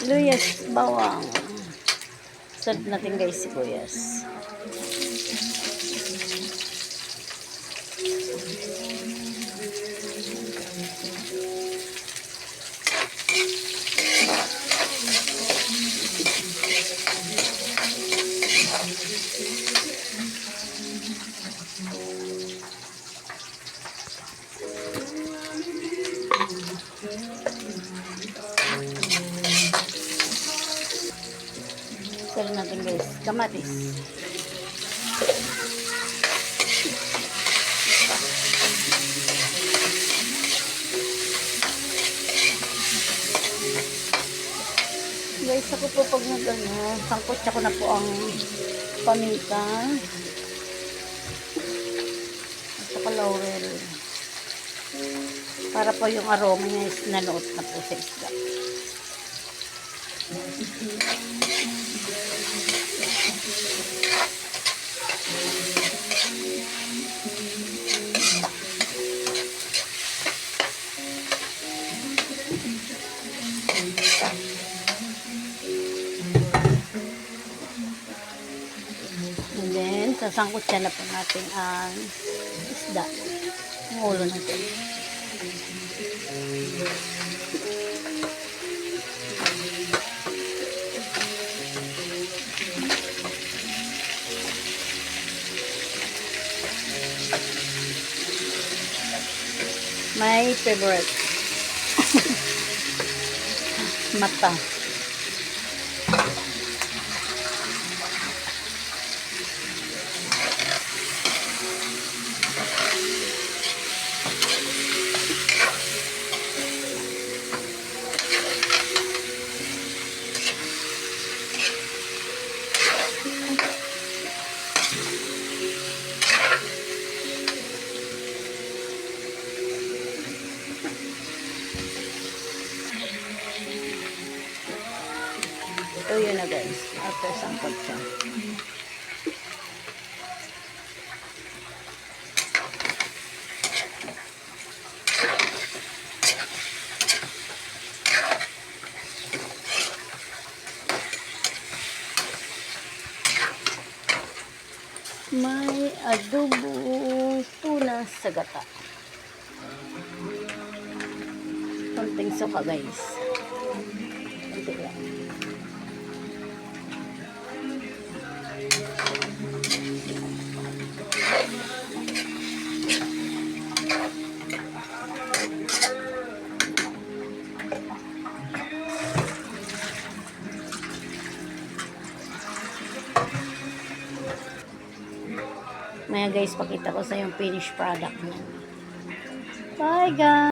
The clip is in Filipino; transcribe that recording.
Luyas, bawang. Serve natin guys si Kuyas. Serve natin guys, kamatis. Guys, ako po pag sangkot ko na po ang paminta at saka laurel para po yung aroma niya is nanuot na po sa isda. And then, sasangkot siya na po natin ang isda. Ang ulo natin. My favorite. Mata. Ito yun na guys, after sangkot siya. May adobo tuna sa gata. Konting suka guys. Konti lang. Maya guys, pakita ko sa yung finished product niya. Bye guys!